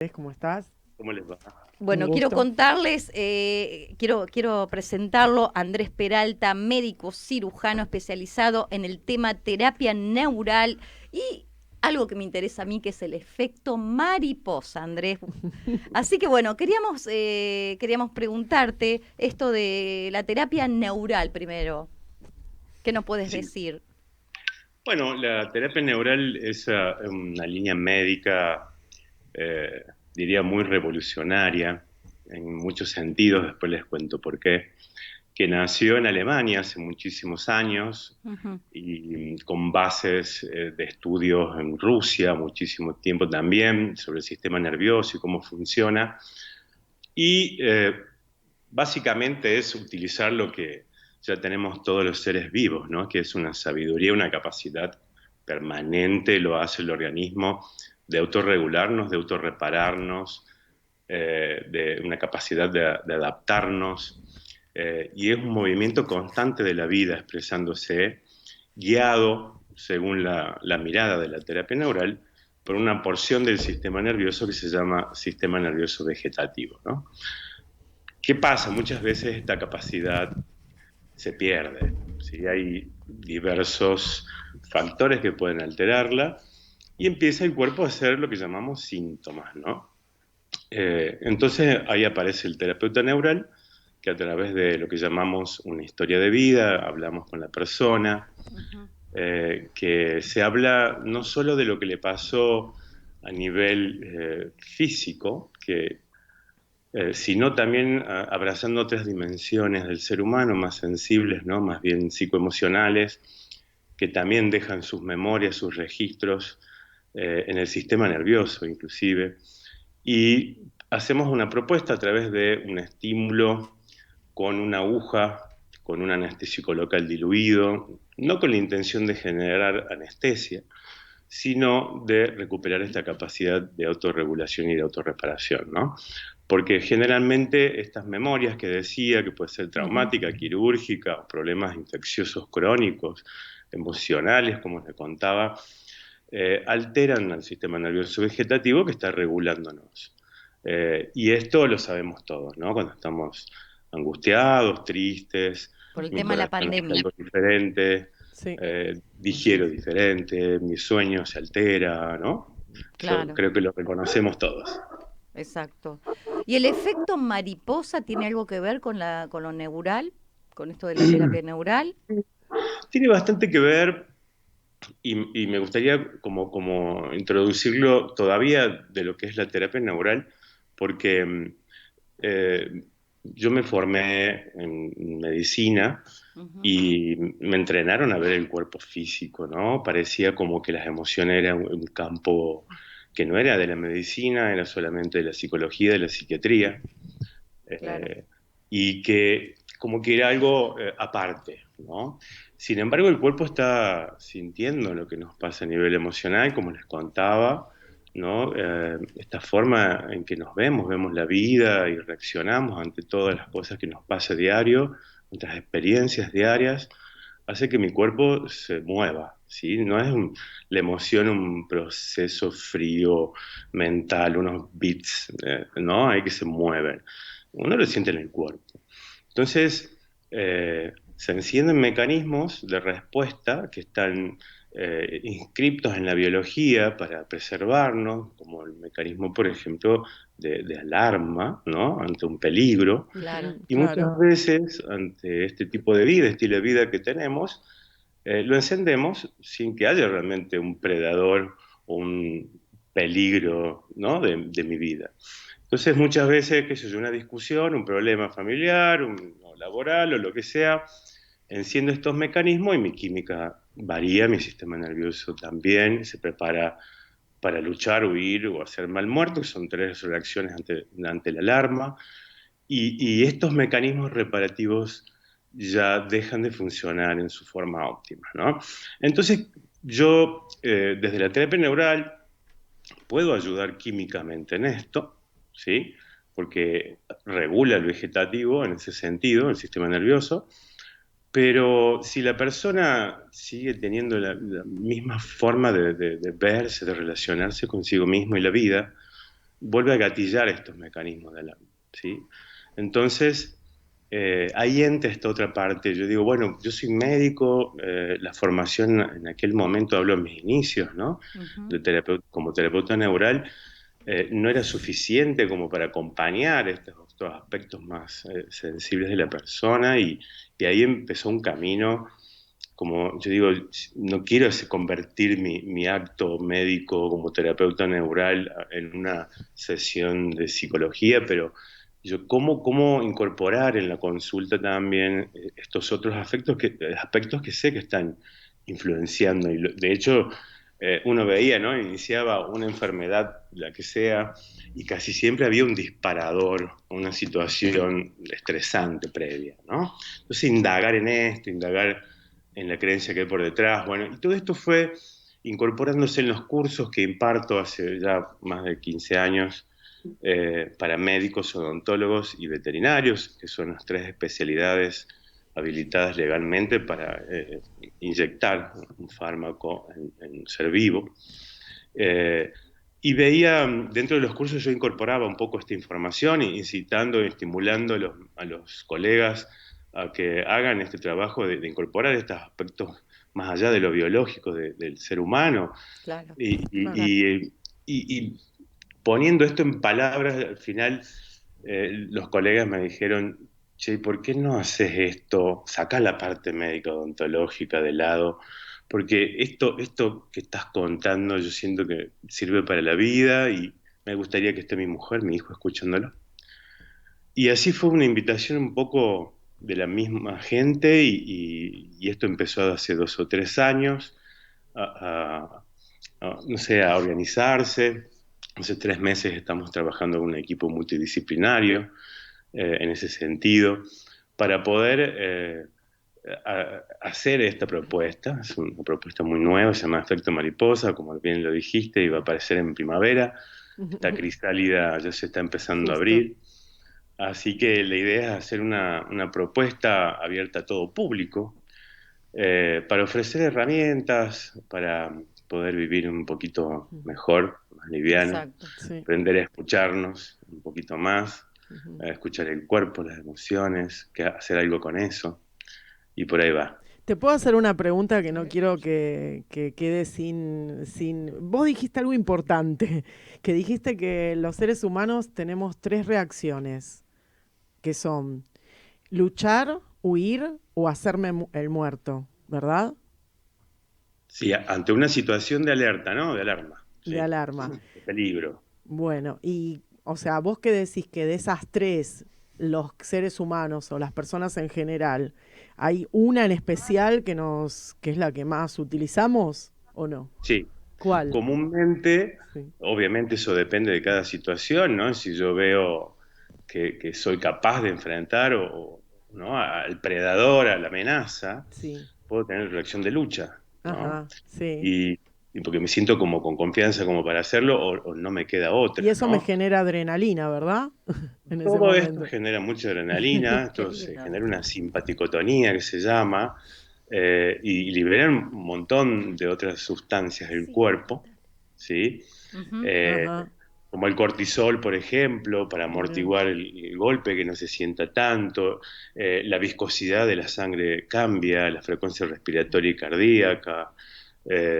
¿Cómo estás? ¿Cómo les va? Un Bueno, quiero gusto. contarles, quiero presentarlo, Andrés Peralta, médico cirujano especializado en el tema terapia neural y algo que me interesa a mí, que es el efecto mariposa, Andrés. Así que bueno, queríamos preguntarte esto de la terapia neural primero. ¿Qué nos puedes Sí. decir? Bueno, la terapia neural es una línea médica, eh, diría, muy revolucionaria en muchos sentidos, después les cuento por qué, que nació en Alemania hace muchísimos años Ujú. y con bases de estudios en Rusia, muchísimo tiempo también, sobre el sistema nervioso y cómo funciona. Y básicamente es utilizar lo que ya tenemos todos los seres vivos, ¿no? Que es una sabiduría, una capacidad permanente, lo hace el organismo de autorregularnos, de autorrepararnos, de una capacidad de adaptarnos, y es un movimiento constante de la vida expresándose, guiado, según la mirada de la terapia neural, por una porción del sistema nervioso que se llama sistema nervioso vegetativo, ¿no? ¿Qué pasa? Muchas veces esta capacidad se pierde, ¿sí? Hay diversos factores que pueden alterarla y empieza el cuerpo a hacer lo que llamamos síntomas, ¿no? Entonces ahí aparece el terapeuta neural, que a través de lo que llamamos una historia de vida, hablamos con la persona, Ujú. que se habla no solo de lo que le pasó a nivel físico, sino también abrazando otras dimensiones del ser humano más sensibles, ¿no? Más bien psicoemocionales, que también dejan sus memorias, sus registros en el sistema nervioso inclusive. Y hacemos una propuesta a través de un estímulo con una aguja, con un anestésico local diluido, no con la intención de generar anestesia, sino de recuperar esta capacidad de autorregulación y de autorreparación, ¿no? Porque generalmente estas memorias que decía, que puede ser Ujú. traumática, quirúrgica, o problemas infecciosos crónicos, emocionales, como les contaba, alteran al sistema nervioso vegetativo que está regulándonos. Y esto lo sabemos todos, ¿no? Cuando estamos angustiados, tristes, Por el mi tema de la corazón hace pandemia. algo diferente, Sí, así digiero es. diferente, mi sueño se altera, ¿no? Eso Claro. creo que lo reconocemos todos. Exacto. ¿Y el efecto mariposa tiene algo que ver con con lo neural, con esto de la terapia neural? Tiene bastante que ver y me gustaría como introducirlo todavía de lo que es la terapia neural, porque eh, yo me formé en medicina Ujú. y me entrenaron a ver el cuerpo físico, ¿no? Parecía como que las emociones eran un campo que no era de la medicina, era solamente de la psicología, de la psiquiatría, Claro. y que como que era algo aparte, ¿no? Sin embargo, el cuerpo está sintiendo lo que nos pasa a nivel emocional, como les contaba, ¿no? Esta forma en que nos vemos la vida y reaccionamos ante todas las cosas que nos pasa a diario, nuestras experiencias diarias, hace que mi cuerpo se mueva, ¿sí? No es la emoción un proceso frío mental, unos bits, ¿no? Hay que se mueven. Uno lo siente en el cuerpo. Entonces, se encienden mecanismos de respuesta que están inscriptos en la biología para preservarnos, como el mecanismo, por ejemplo, de alarma, ¿no? Ante un peligro. Claro. Ujú, Y muchas claro. veces, ante este tipo de vida, estilo de vida que tenemos, lo encendemos sin que haya realmente un predador o un peligro, ¿no? de mi vida. Entonces, muchas veces, qué sé yo, una discusión, un problema familiar, o laboral o lo que sea, enciendo estos mecanismos y mi química varía, mi sistema nervioso también se prepara para luchar, huir o hacer mal muerto, que son tres reacciones ante la alarma. Y estos mecanismos reparativos ya dejan de funcionar en su forma óptima, ¿no? Entonces, yo, desde la terapia neural, puedo ayudar químicamente en esto, ¿sí? Porque regula el vegetativo en ese sentido, el sistema nervioso, pero si la persona sigue teniendo la misma forma de verse, de relacionarse consigo mismo y la vida, vuelve a gatillar estos mecanismos de alarma, ¿sí? Entonces, ahí entra esta otra parte. Yo digo, bueno, yo soy médico, la formación en aquel momento, hablo de mis inicios, ¿no? Ujú. Como terapeuta neural, no era suficiente como para acompañar estos aspectos más sensibles de la persona y ahí empezó un camino, como yo digo, no quiero convertir mi acto médico como terapeuta neural en una sesión de psicología, pero yo cómo incorporar en la consulta también estos otros aspectos que sé que están influenciando. De hecho, uno veía, ¿no? Iniciaba una enfermedad, la que sea, y casi siempre había un disparador, una situación estresante previa, ¿no? Entonces, indagar en esto, indagar en la creencia que hay por detrás, bueno, y todo esto fue incorporándose en los cursos que imparto hace ya más de 15 años para médicos, odontólogos y veterinarios, que son las tres especialidades habilitadas legalmente para inyectar un fármaco en ser vivo. Eh, y veía, dentro de los cursos yo incorporaba un poco esta información, incitando y estimulando a los colegas a que hagan este trabajo de incorporar estos aspectos más allá de lo biológico del ser humano. Claro, Y, claro. y poniendo esto en palabras, al final los colegas me dijeron, che, ¿por qué no haces esto? Sacá la parte médica odontológica de lado, porque esto que estás contando yo siento que sirve para la vida y me gustaría que esté mi mujer, mi hijo escuchándolo. Y así fue una invitación un poco de la misma gente y esto empezó hace 2 o 3 años a, no sé, a organizarse. Hace 3 meses estamos trabajando con un equipo multidisciplinario en ese sentido para poder hacer esta propuesta. Es una propuesta muy nueva, se llama Efecto Mariposa, como bien lo dijiste, y va a aparecer en primavera. Esta crisálida ya se está empezando a Justo. abrir. Así que la idea es hacer una propuesta abierta a todo público para ofrecer herramientas, para poder vivir un poquito mejor, más liviano, Exacto. Sí. aprender a escucharnos un poquito más, Ujú. a escuchar el cuerpo, las emociones, hacer algo con eso, y por ahí va. Te puedo hacer una pregunta que no quiero que quede sin... Vos dijiste algo importante, que dijiste que los seres humanos tenemos tres reacciones, que son luchar, huir o hacerme el muerto, ¿verdad? Sí, ante una situación de alerta, ¿no? De alarma, De sí, alarma. de peligro. Bueno, y, o sea, vos qué decís que de esas tres, los seres humanos o las personas en general, ¿hay una en especial que es la que más utilizamos o no? Sí, ¿Cuál? comúnmente, Sí. obviamente eso depende de cada situación, ¿no? Si yo veo que soy capaz de enfrentar ¿no? al predador, a la amenaza, Sí. puedo tener reacción de lucha, ¿no? Ajá, sí. Y, y porque me siento como con confianza como para hacerlo o no me queda Y otra, eso me ¿no? genera adrenalina, ¿verdad? En ese Todo esto momento. genera mucha adrenalina, Qué esto se lindo. genera una simpaticotonía que se llama, y liberan un montón de otras sustancias del Sí, cuerpo, total. ¿sí? Ujú. Eh, Ajá, como el cortisol, por ejemplo, para bien. amortiguar el golpe, que no se sienta tanto, la viscosidad de la sangre cambia, la frecuencia respiratoria y cardíaca,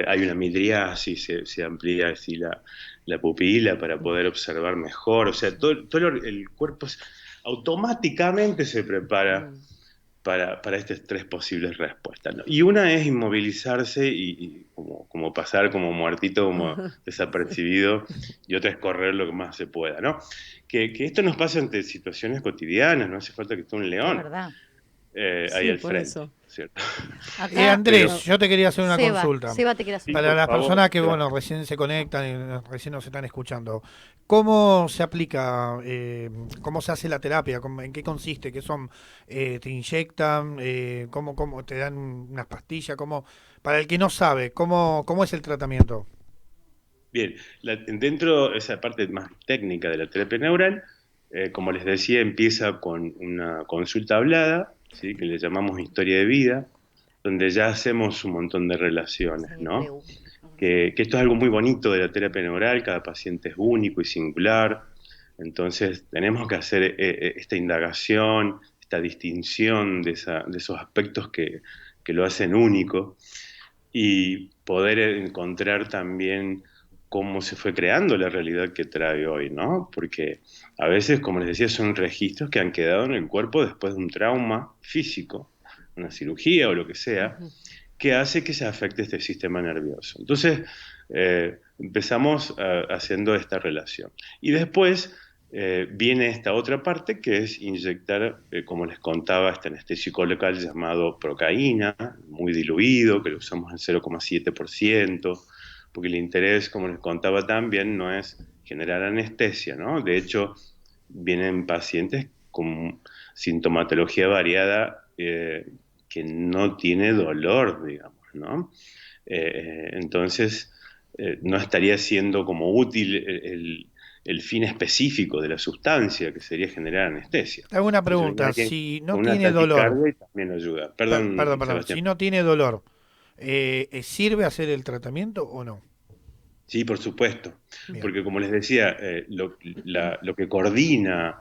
hay una midriasis, se amplía así la pupila para poder observar mejor, o sea, todo el cuerpo automáticamente se prepara Mm. para estas tres posibles respuestas, ¿no? Y una es inmovilizarse y como pasar como muertito, como Ajá, sí. desapercibido, y otra es correr lo que más se pueda, ¿no? Que esto nos pasa ante situaciones cotidianas, no hace falta que esté un Es león verdad. ahí Sí, al por frente, eso. ¿cierto? Acá, Pero, Andrés, yo te quería hacer una Seba, consulta. Seba te quiere hacer sí, una Para por las consulta. favor, personas que, bueno, recién se conectan y recién nos están escuchando, ¿cómo se aplica, cómo se hace la terapia? ¿En qué consiste? ¿Qué son? ¿Te inyectan? ¿Cómo te dan unas pastillas? Para el que no sabe, ¿cómo es el tratamiento? bien, dentro de esa parte más técnica de la terapia neural, como les decía, empieza con una consulta hablada, ¿sí? Que le llamamos historia de vida, donde ya hacemos un montón de relaciones, Sí, ¿no? preguntas. que esto es algo muy bonito de la terapia neural, cada paciente es único y singular, entonces tenemos que hacer esta indagación, esta distinción de esos aspectos que lo hacen único y poder encontrar también cómo se fue creando la realidad que trae hoy, ¿no? Porque a veces, como les decía, son registros que han quedado en el cuerpo después de un trauma físico, una cirugía o lo que sea, que hace que se afecte este sistema nervioso. Entonces, empezamos haciendo esta relación. Y después viene esta otra parte que es inyectar, como les contaba, este anestésico local llamado procaína, muy diluido, que lo usamos en 0,7%, porque el interés, como les contaba también, no es generar anestesia, ¿no? De hecho, vienen pacientes con sintomatología variada que no tiene dolor, digamos, ¿no? Entonces, no estaría siendo como útil el fin específico de la sustancia, que sería generar anestesia. Te hago una pregunta, si no tiene dolor, también ayuda. Perdón, perdón, si no tiene dolor, ¿sirve hacer el tratamiento o no? Sí, por supuesto, Bien. porque como les decía, lo que coordina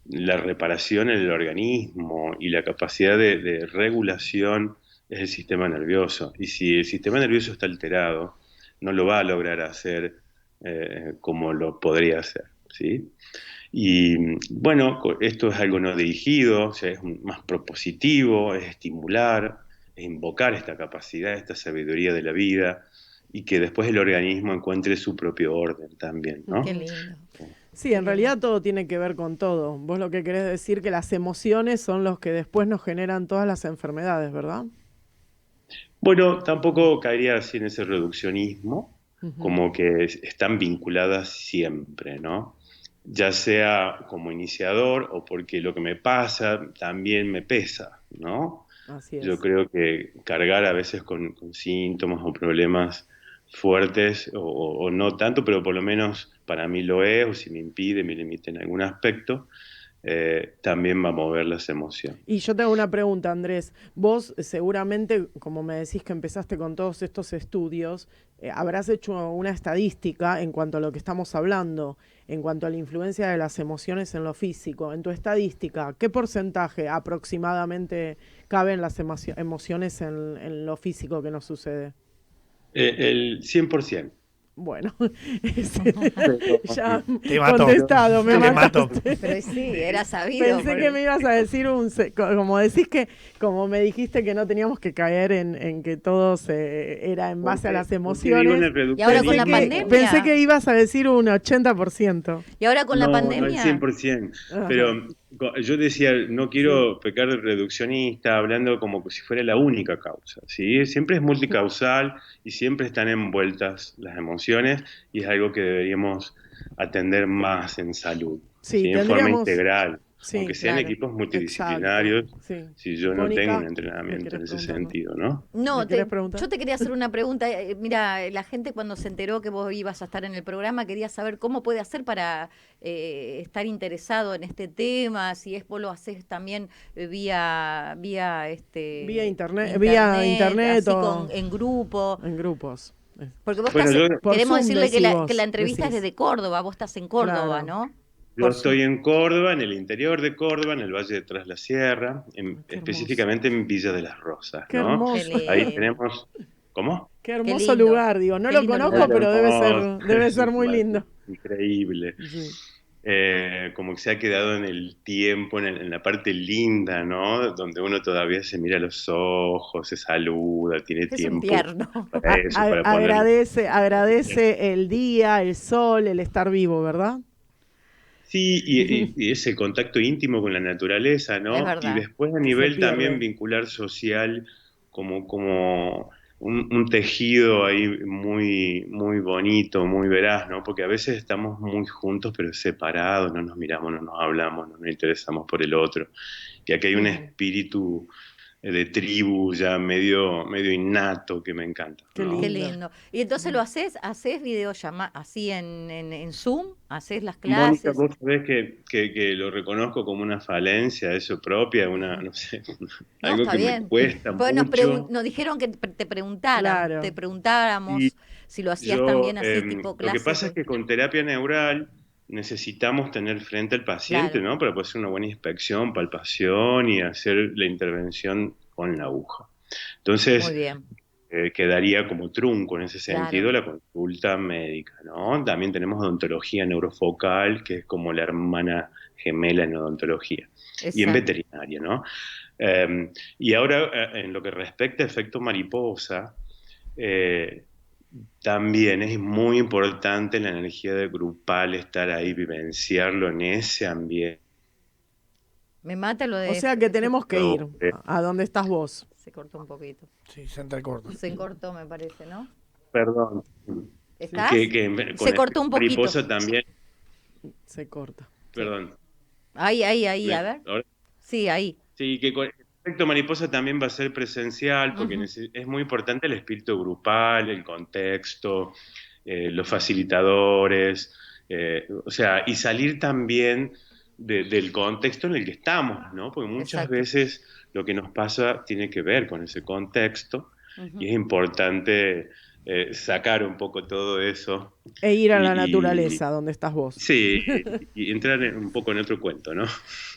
la reparación en el organismo y la capacidad de regulación es el sistema nervioso. Y si el sistema nervioso está alterado, no lo va a lograr hacer como lo podría hacer, ¿sí? Y bueno, esto es algo no dirigido, o sea, es más propositivo, es estimular, es invocar esta capacidad, esta sabiduría de la vida y que después el organismo encuentre su propio orden también, ¿no? Qué lindo. Sí, en realidad todo tiene que ver con todo. Vos lo que querés decir que las emociones son los que después nos generan todas las enfermedades, ¿verdad? Bueno, tampoco caería así en ese reduccionismo, como que están vinculadas siempre, ¿no? Ya sea como iniciador o porque lo que me pasa también me pesa, ¿no? Así es. Yo creo que cargar a veces con síntomas o problemas fuertes o no tanto, pero por lo menos para mí lo es, o si me impide, me limita en algún aspecto, también va a mover las emociones. Y yo te hago una pregunta, Andrés. Vos seguramente, como me decís que empezaste con todos estos estudios, habrás hecho una estadística en cuanto a lo que estamos hablando, en cuanto a la influencia de las emociones en lo físico. En tu estadística, ¿qué porcentaje aproximadamente caben las emociones en lo físico que nos sucede? El 100%. Bueno, ya Te mató. contestado, me Te mató. mataste. Pero sí, era sabido. Pensé que me ibas a decir como decís que, como me dijiste que no teníamos que caer en que todo era en base a las emociones. Y ahora con la pandemia. Pensé que ibas a decir un 80%. Y ahora con la No, pandemia. al 100%. Ajá. Pero yo decía, no quiero pecar de reduccionista, hablando como si fuera la única causa, ¿sí? Siempre es multicausal y siempre están envueltas las emociones y es algo que deberíamos atender más en salud, Sí, ¿sí? En forma tendríamos- integral, Sí, aunque sean claro. equipos multidisciplinarios, Exacto, sí. si yo no Mónica, tengo un ¿me entrenamiento en querés ese preguntar? sentido, ¿no? No, ¿Me querés preguntar? yo te quería hacer una pregunta. Mira, la gente cuando se enteró que vos ibas a estar en el programa quería saber cómo puede hacer para estar interesado en este tema, si es vos lo haces también vía internet así o en grupo. en grupos. Porque vos Bueno, estás, Por queremos Zoom decirle que decís vos, la entrevista decís. es desde Córdoba, vos estás en Córdoba, Claro. ¿no? Yo Por estoy en Córdoba, en el interior de Córdoba, en el Valle de Tras la Sierra, Qué hermoso. específicamente en Villa de las Rosas, Qué ¿no? hermoso. Qué Ahí lindo. tenemos... ¿Cómo? Qué hermoso lindo. lugar, digo. No Qué lo lindo conozco, lugar. pero Hermoso. debe ser muy lindo. Increíble. Sí. Como que se ha quedado en el tiempo, en la parte linda, ¿no? Donde uno todavía se mira a los ojos, se saluda, tiene Es un tiempo tierno. para eso, para poner... Agradece el día, el sol, el estar vivo, ¿verdad? Sí, y ese contacto íntimo con la naturaleza, Es ¿no? Y verdad. después a Que se nivel también pierde. vincular social, como un tejido ahí muy, muy bonito, muy veraz, ¿no? Porque a veces estamos muy juntos pero separados, no nos miramos, no nos hablamos, no nos interesamos por el otro. Y aquí hay un espíritu de tribu ya medio innato que me encanta, Qué ¿no? Qué lindo. lindo. Y entonces lo haces videollamada así en Zoom, haces las Mónica, clases. vos sabés que lo reconozco como una falencia, eso propia, no sé, No, algo está que me bien. cuesta Pues mucho. nos dijeron que te preguntaran, Claro. te preguntáramos. Y si lo hacías también así, tipo Lo clase. que pasa es que con terapia neural necesitamos tener frente al paciente, Claro. ¿no? Para poder hacer una buena inspección, palpación y hacer la intervención con la aguja. Muy Entonces, bien, quedaría como trunco en ese sentido claro, la consulta médica, ¿no? También tenemos odontología neurofocal, que es como la hermana gemela en odontología, y en exacto. veterinaria, ¿no? Y ahora, en lo que respecta a efecto mariposa, eh, también es muy importante la energía de grupal, estar ahí, vivenciarlo en ese ambiente. Me mata lo O de... sea que tenemos que ir Eh, a donde estás vos. Se cortó un poquito. Sí, se entrecorta. Se cortó, me parece, ¿no? Perdón. Sí, ¿Estás? Con Se cortó un efecto poquito. mariposa también, se corta. Sí. perdón. Ahí, a Me- ver. ahora- Sí, ahí. Sí, que con el efecto mariposa también va a ser presencial, porque Ujú. es muy importante el espíritu grupal, el contexto, los facilitadores, o sea, y salir también del contexto en el que estamos, ¿no? Porque muchas Exacto. veces lo que nos pasa tiene que ver con ese contexto y Ujú. es importante sacar un poco todo eso E ir a la y naturaleza, donde estás vos. sí, y entrar un poco en otro cuento, ¿no?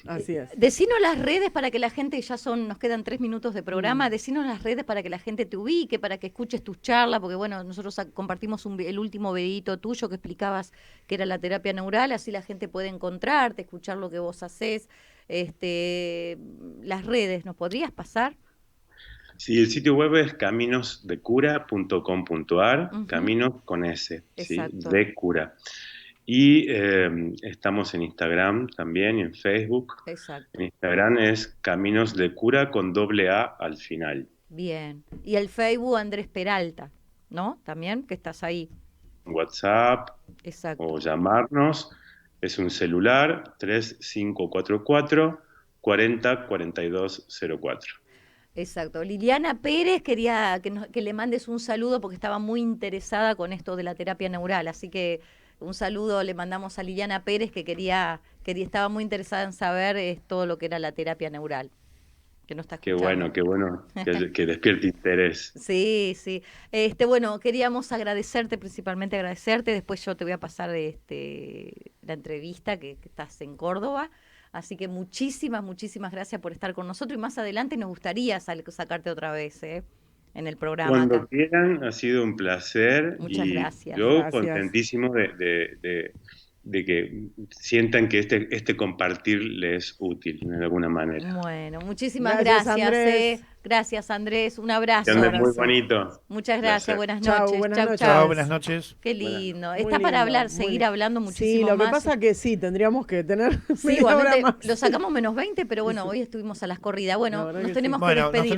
Así es. Decinos las redes para que la gente, nos quedan 3 minutos de programa, Mm. decinos las redes para que la gente te ubique, para que escuches tus charlas, porque bueno, nosotros compartimos el último videito tuyo que explicabas que era la terapia neural, así la gente puede encontrarte, escuchar lo que vos haces. Las redes, ¿nos podrías pasar? Sí, el sitio web es caminosdecura.com.ar, Ujú. caminos con S, ¿sí? Exacto. De cura. Y estamos en Instagram también y en Facebook. Exacto. En Instagram es Caminos de Cura con doble A al final. Bien. Y el Facebook Andrés Peralta, ¿no? También, que estás ahí. WhatsApp Exacto. o llamarnos. Es un celular 3544 40 4204. Exacto. Liliana Pérez quería que le mandes un saludo porque estaba muy interesada con esto de la terapia neural. Así que un saludo le mandamos a Liliana Pérez que estaba muy interesada en saber todo lo que era la terapia neural, que no está escuchando. Qué bueno que despierte interés. Sí, sí. Bueno, queríamos principalmente agradecerte. Después yo te voy a pasar la entrevista que estás en Córdoba. Así que muchísimas gracias por estar con nosotros. Y más adelante nos gustaría sacarte otra vez, en el programa Cuando acá. quieran, ha sido un placer Muchas y gracias. yo Gracias. contentísimo de que sientan que este compartir les es útil de alguna manera. Bueno, muchísimas Gracias, gracias. Andrés. Gracias, Andrés. Un Que abrazo. anden muy abrazo. bonito. Muchas gracias. Placer. Buenas Chau, noches. buenas Chau, noches. Chao, chau. buenas noches. Qué Buenas. lindo. Muy Está para lindo, hablar, muy seguir lindo. hablando Sí, muchísimo lo que más. pasa que sí, tendríamos que tener Sí, media hora igualmente más. lo sacamos menos 20, pero bueno, hoy estuvimos a las corridas. La Bueno, verdad nos que tenemos sí. que Bueno, nos despedir.